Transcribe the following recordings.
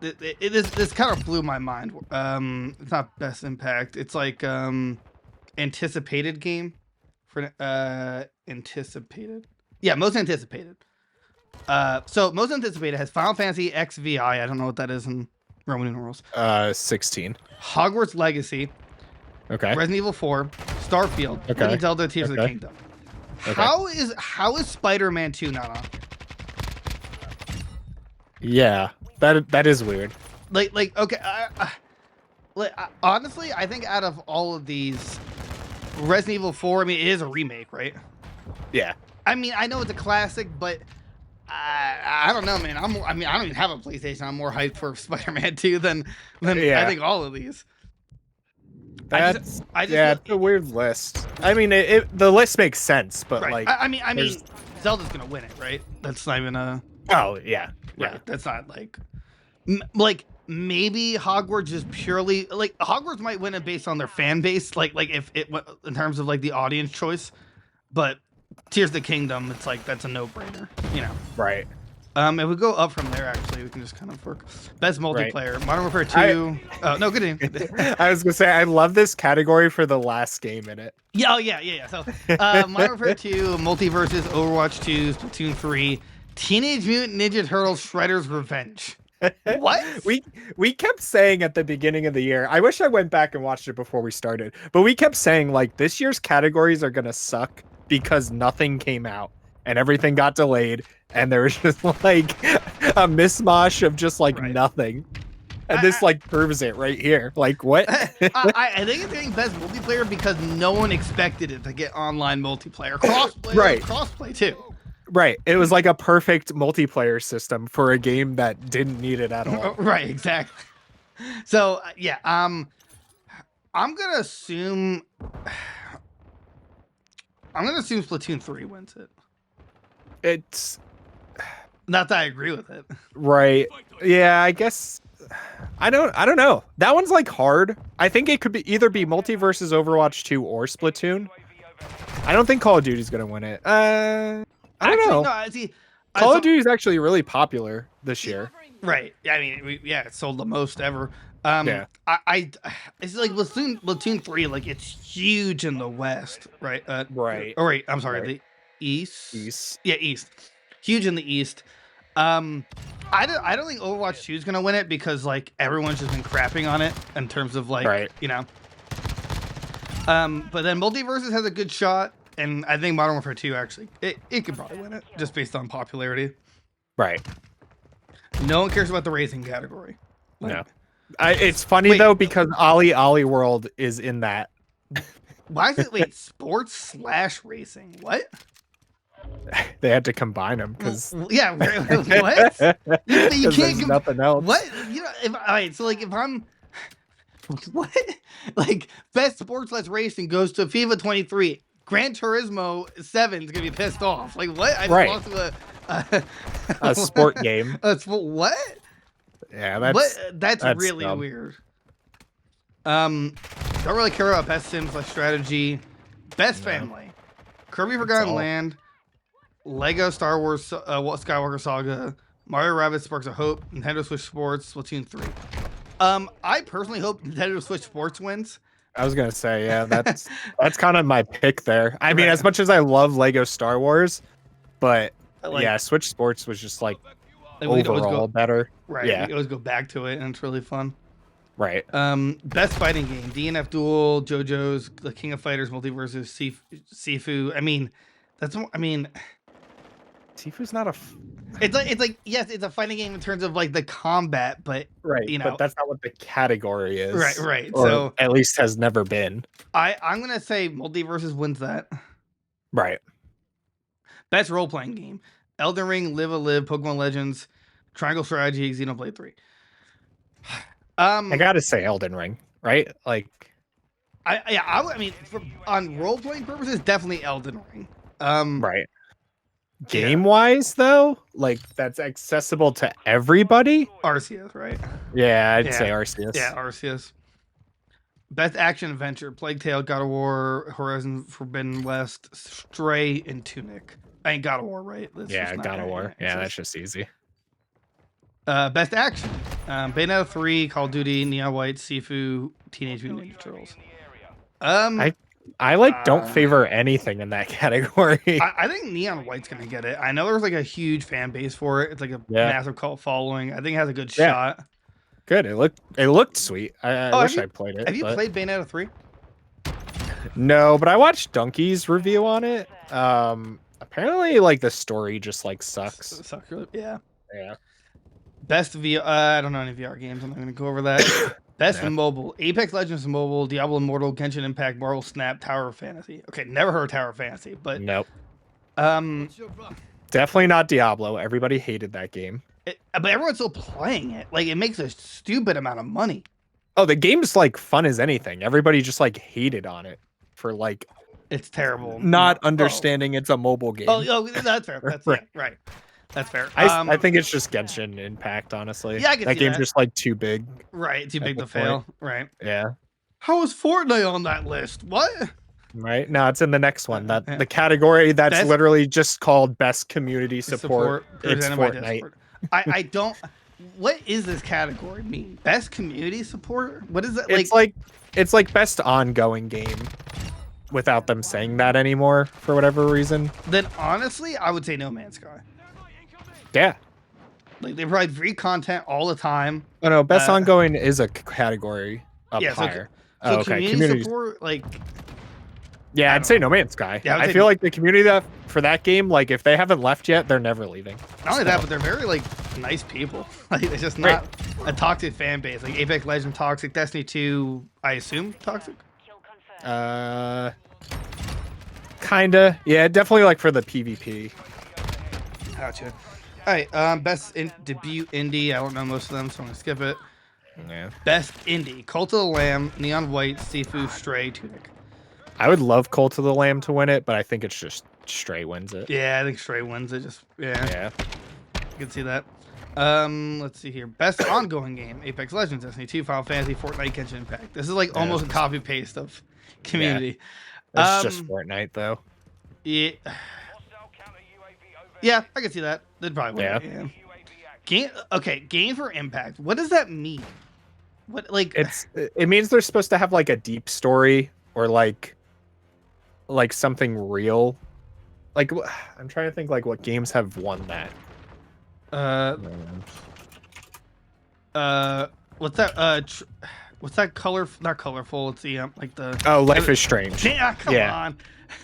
This kind of blew my mind. It's not best impact. It's like anticipated game for anticipated. Yeah, most anticipated. So most anticipated has Final Fantasy XVI. I don't know what that is in Roman numerals. 16. Hogwarts Legacy. Okay. Resident Evil 4. Starfield. Okay. Legend of Zelda: Tears of the Okay. Kingdom. Okay. How is Spider-Man 2 not on? Yeah, that is weird. Like okay. Honestly, I think out of all of these, Resident Evil 4. I mean, it is a remake, right? Yeah. I mean, I know it's a classic, but I don't know, man. I mean, I don't even have a PlayStation. I'm more hyped for Spider-Man 2 than Yeah. I think all of these. That's I just it's a weird list. I mean, the list makes sense, but right. like, I mean, Zelda's gonna win it, right? That's not even a. Oh yeah, yeah. Right. That's not like maybe Hogwarts is purely like Hogwarts might win it based on their fan base, like if it in terms of like the audience choice, but Tears of the Kingdom, it's like that's a no-brainer, you know. Right. If we go up from there, actually, we can just kind of work. Best multiplayer, Modern Warfare 2. No, good. I was gonna say I love this category for the last game in it. Yeah, oh yeah. So, Modern Warfare 2, Multiverses, Overwatch 2, Splatoon 3, Teenage Mutant Ninja Turtles: Shredder's Revenge. What? We kept saying at the beginning of the year. I wish I went back and watched it before we started, but we kept saying like this year's categories are gonna suck because nothing came out and everything got delayed. And there was just like a mishmash of just like nothing. And this like proves it right here. Like what? I think it's getting best multiplayer because no one expected it to get online multiplayer. Crossplay, right. Crossplay too. Right. It was like a perfect multiplayer system for a game that didn't need it at all. Right, exactly. So yeah, I'm gonna assume Splatoon 3 wins it. It's not that I agree with it. Right. Yeah, I guess I don't know. That one's like hard. I think it could either be Multiverses, Overwatch 2, or Splatoon. I don't think Call of Duty's gonna win it. I don't know. No, see, Call of Duty is actually really popular this year. Right. I mean, it sold the most ever. Yeah. It's like Splatoon 3, like it's huge in the West, right? Right. Oh wait, I'm sorry, the East. Yeah, East. Huge in the East. I don't think Overwatch 2 is gonna win it because like everyone's just been crapping on it in terms of like you know. But then Multiverses has a good shot, and I think Modern Warfare 2 actually it could probably win it just based on popularity. Right. No one cares about the racing category. Like, no. It's funny though because Ollie World is in that. Why is it sports/racing? What? They had to combine them because yeah, what? You can't nothing else. What? You know, all right. So like, if I'm what, like, best sports/racing goes to FIFA 23. Gran Turismo 7 is gonna be pissed off. Like what? I just lost to a sport game. What? Yeah, that's really dumb. weird. Don't really care about best sim/strategy, best family, Kirby Forgotten Land, Lego Star Wars Skywalker Saga, Mario Rabbids Sparks of Hope, Nintendo Switch Sports, Splatoon 3. I personally hope Nintendo Switch Sports wins. I was gonna say, yeah, that's kind of my pick there. I mean, as much as I love Lego Star Wars, but yeah, Switch Sports was just like overall better. Right. Yeah. You always go back to it, and it's really fun. Right. Best fighting game: DNF Duel, JoJo's, The King of Fighters, Multiverses, Sifu. I mean, Sifu's not a. It's like yes, it's a fighting game in terms of like the combat, but you know, but that's not what the category is. Right. Or so at least has never been. I'm gonna say Multiverses wins that. Right. Best role playing game: Elden Ring, Live a Live, Pokemon Legends, Triangle Strategy, Xenoblade 3. I gotta say Elden Ring, right? Like, I mean, on role playing purposes, definitely Elden Ring. Right. Game wise, though, like that's accessible to everybody. Arceus, right? Yeah, I'd say Arceus. Yeah, Arceus. Best action adventure: Plague Tale, God of War, Horizon Forbidden West, Stray, and Tunic. I ain't God of War, right? God of War. Yeah, that's just easy. Best action: Bayonetta 3, Call of Duty, Neon White, Sifu, Teenage Mutant Ninja Turtles. I like don't favor anything in that category. I think Neon White's gonna get it. I know there's like a huge fan base for it. It's like a massive cult following. I think it has a good shot. Good. It looked sweet. I wish I played it. Have you played Bayonetta 3? No, but I watched Donkey's review on it. Apparently like the story just like sucks. Yeah. Yeah. Best VR. I don't know any VR games. I'm not gonna go over that. Best mobile: Apex Legends Mobile, Diablo Immortal, Genshin Impact, Marvel Snap, Tower of Fantasy. Okay, never heard of Tower of Fantasy, but nope. Definitely not Diablo. Everybody hated that game. But everyone's still playing it. Like, it makes a stupid amount of money. Oh, the game's like fun as anything. Everybody just like hated on it for like it's terrible. Not understanding it's a mobile game. Oh, that's fair. That's right. That's fair. I think it's just Genshin Impact, honestly. Yeah, I can that see game's that. just like too big. Right, too big to fail. Right. Yeah. How is Fortnite on that list? What? Right. No, it's in the next one. The category that's literally just called Best Community Support. It's Fortnite. I don't. What is this category mean? Best community support? What is it like? It's like best ongoing game, without them saying that anymore for whatever reason. Then honestly, I would say No Man's Sky. Yeah. Like, they provide free content all the time. Oh no, best ongoing is a category up higher. So community support, like. Yeah, I'd say No Man's Sky. Yeah, I feel like the community for that game, like if they haven't left yet, they're never leaving. Not only that, but they're very like nice people. Like, it's just not a toxic fan base. Like Apex Legends toxic, Destiny 2, I assume toxic. Kinda. Yeah, definitely like for the PvP. Gotcha. All right, best debut indie. I don't know most of them, so I'm gonna skip it. Yeah. Best indie: Cult of the Lamb, Neon White, Sifu, Stray, Tunic. I would love Cult of the Lamb to win it, but I think it's just Stray wins it. Yeah, I think Stray wins it. Yeah. You can see that. Let's see here. Best ongoing game: Apex Legends, Destiny 2, Final Fantasy, Fortnite, Genshin Impact. This is like almost a copy paste of Community. It's just Fortnite though. Yeah. Yeah, I can see that. They'd probably win. Yeah. Game. Okay, game for impact. What does that mean? What like? It means they're supposed to have like a deep story or like something real. Like I'm trying to think like what games have won that. What's that? What's that color? Not colorful. It's the like the. Oh, Life is Strange. Yeah, come on.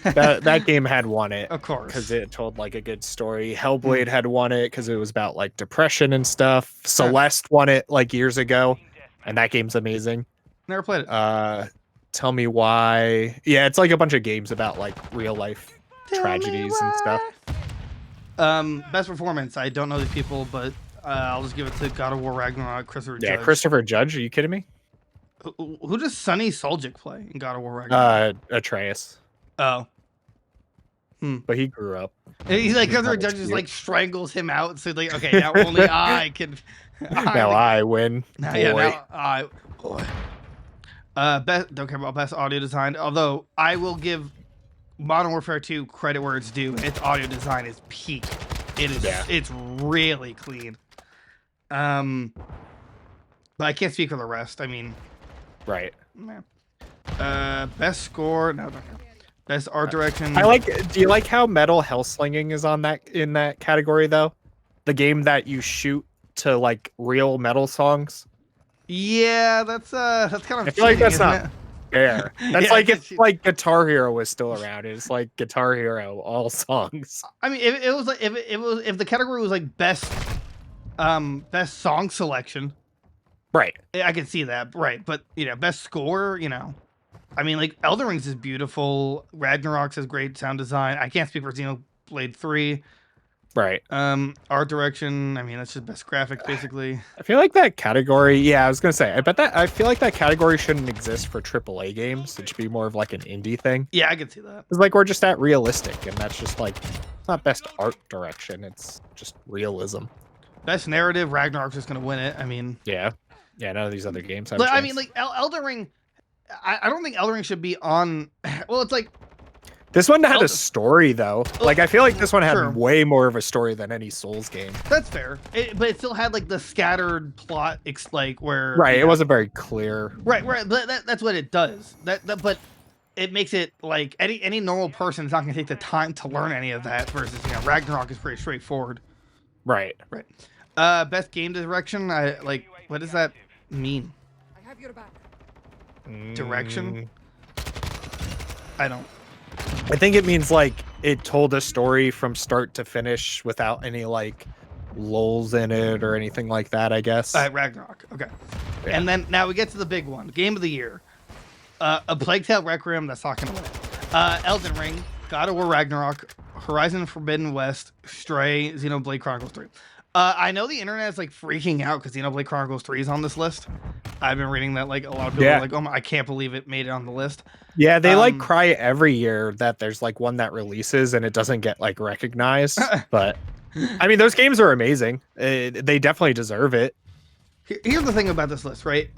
that game had won it, of course, because it told like a good story. Hellblade had won it because it was about like depression and stuff. Celeste won it like years ago, and that game's amazing. Never played it. Tell me why. Yeah, it's like a bunch of games about like real life tragedies and stuff. Best performance. I don't know these people, but I'll just give it to God of War Ragnarok. Christopher Judge. Yeah, Christopher Judge. Are you kidding me? Who does Sonny Suljic play in God of War Ragnarok? Atreus. Oh. But he grew up. He's like, Christopher Judge just like strangles him out. So like, okay, now only I can. I win. Now I. Boy. Don't care about best audio design. Although I will give Modern Warfare 2 credit where it's due. Its audio design is peak. It is. Yeah. It's really clean. But I can't speak for the rest. I mean. Right. Best score. No, don't care. Best art direction. Do you like how Metal Hellslinging is in that category though? The game that you shoot to like real metal songs. Yeah, that's kind of. I feel like that's not fair. That's like if like Guitar Hero was still around. It's like Guitar Hero all songs. I mean, if it was like if the category was like best song selection. Right. I can see that. Right, but best score. I mean, like Elden Rings is beautiful. Ragnarok has great sound design. I can't speak for Xenoblade 3. Right. Art direction. I mean, that's just best graphics, basically. I feel like that category. Yeah, I was gonna say. I feel like that category shouldn't exist for AAA games. It should be more of like an indie thing. Yeah, I can see that. It's like we're just at realistic, and that's just like it's not best art direction. It's just realism. Best narrative. Ragnarok's just gonna win it. I mean. Yeah. None of these other games have. I mean, like Elden Ring. I don't think Elden Ring should be on. Well, it's like. This one had Elden- a story though. Like I feel like this one had Sure. way more of a story than any Souls game. That's fair, but it still had like the scattered plot, like where Right, you it know- wasn't very clear. Right, but that's what it does. But it makes it like any normal person is not going to take the time to learn any of that. Versus Ragnarok is pretty straightforward. Right. Best game direction. What does that mean? I have your back. Direction? I don't. I think it means like it told a story from start to finish without any like lulls in it or anything like that, I guess. Ragnarok. Okay. Yeah. And then now we get to the big one. Game of the year. A Plague Tale Requiem. That's not going to win. Elden Ring. God of War Ragnarok. Horizon Forbidden West. Stray. Xenoblade Chronicles 3. I know the internet is like freaking out because Xenoblade Chronicles 3 is on this list. I've been reading that like a lot of people are like, oh my, I can't believe it made it on the list. Yeah, they like cry every year that there's like one that releases and it doesn't get like recognized. But I mean, those games are amazing. They definitely deserve it. Here's the thing about this list, right?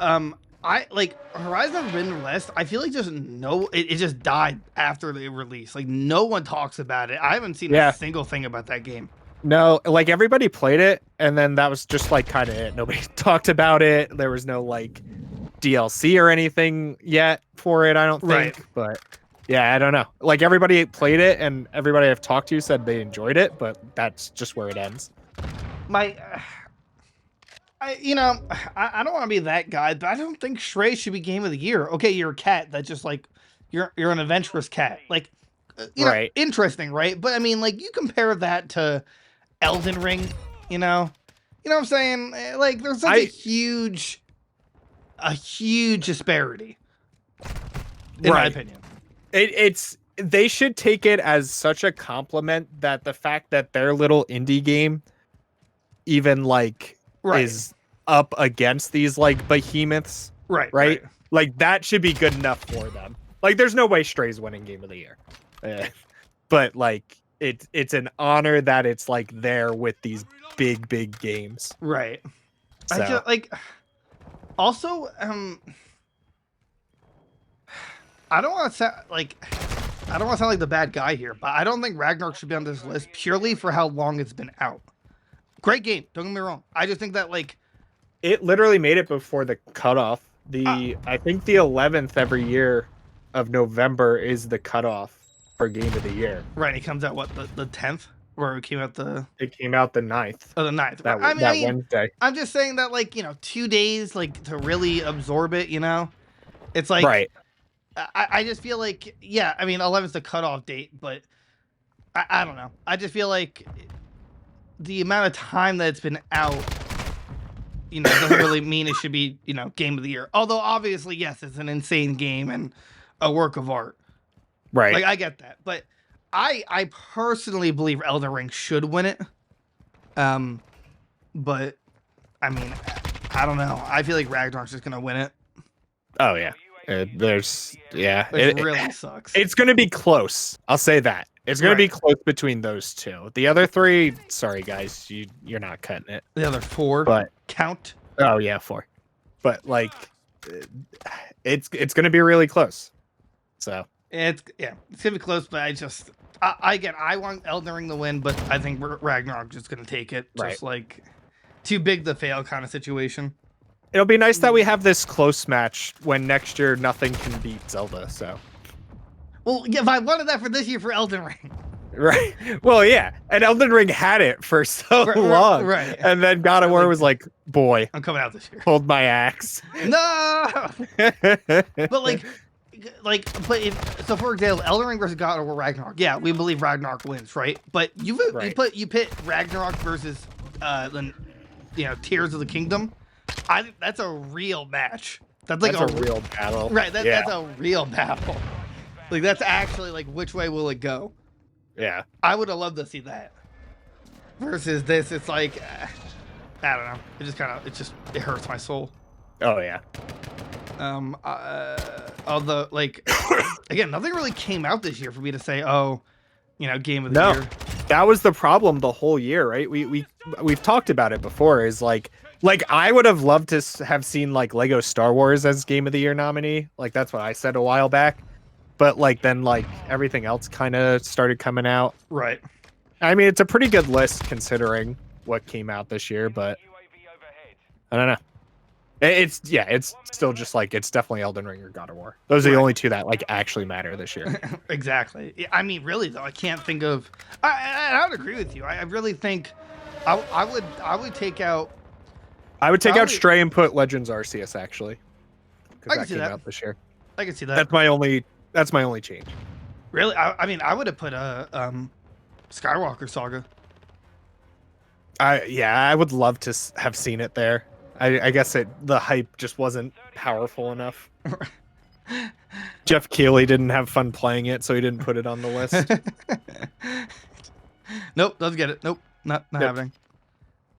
I like Horizon Forbidden West. I feel like it just died after the release. Like no one talks about it. I haven't seen a single thing about that game. No, like everybody played it, and then that was just like kind of it. Nobody talked about it. There was no like DLC or anything yet for it, I don't think. Right. But yeah, I don't know. Like everybody played it, and everybody I've talked to said they enjoyed it, but that's just where it ends. I don't want to be that guy, but I don't think Stray should be game of the year. Okay, you're a cat that just like you're an adventurous cat. Like Right. Interesting, right? But I mean, like you compare that to Elden Ring, you know what I'm saying? Like there's such a huge disparity in my opinion. It's they should take it as such a compliment that the fact that their little indie game even like is up against these like behemoths, right? Like that should be good enough for them. Like there's no way Stray's winning game of the year. But like it's an honor that it's like there with these big games. Right. So. I just like also I don't want to sound like the bad guy here, but I don't think Ragnarok should be on this list purely for how long it's been out. Great game, don't get me wrong. I just think that like it literally made it before the cutoff. I think the 11th every year of November is the cutoff for game of the year. Right, it comes out what the 10th, or it came out the 9th. Oh, the 9th. That I mean, Wednesday. I'm just saying that like 2 days like to really absorb it. It's like right. I just feel like I mean 11th's the cutoff date, but I don't know. I just feel like the amount of time that it's been out, doesn't really mean it should be, game of the year. Although obviously, yes, it's an insane game and a work of art. Right. Like I get that, but I personally believe Elden Ring should win it. But I mean, I don't know. I feel like Ragnarok's just gonna win it. Oh yeah. It Really sucks. It's gonna be close. I'll say that. It's gonna be close between those two. The other three, sorry guys, you're not cutting it. The other 4, but count. Oh yeah, 4. But like, it's gonna be really close. So It's gonna be close, but I want Elden Ring to win, but I think Ragnarok just gonna take it. Just like too big to fail kind of situation. It'll be nice that we have this close match when next year nothing can beat Zelda. So, well, yeah, if I wanted that for this year for Elden Ring, right? Well, yeah, and Elden Ring had it for so long, right? And then God of War was like, "Boy, I'm coming out this year. Hold my axe." No, but so for example, Elden Ring versus God of War Ragnarok. Yeah, we believe Ragnarok wins, right? But you pit Ragnarok versus Tears of the Kingdom. I think that's a real match. That's a real battle. Right, that's a real battle. Like that's actually like which way will it go? Yeah. I would have loved to see that. Versus this, it's like I don't know. It hurts my soul. Oh yeah. Although like again, nothing really came out this year for me to say, game of the year. That was the problem the whole year, right? We've talked about it before. Is like I would have loved to have seen like Lego Star Wars as Game of the Year nominee. Like that's what I said a while back. but like then like everything else kind of started coming out. Right. I mean, it's a pretty good list considering what came out this year, but I don't know. It's still just like it's definitely Elden Ring or God of War. Those are the only two that like actually matter this year. Exactly. I mean, really though, I can't think of. I would agree with you. I really think I would take out. I would take out Stray and put Legends Arceus actually, I because can that see came that. out this year. I can see that. That's my only change. Really, I mean, I would have put a Skywalker Saga. I would love to have seen it there. I guess the hype just wasn't powerful enough. Jeff Keighley didn't have fun playing it, so he didn't put it on the list. Nope, doesn't get it. Nope, not happening.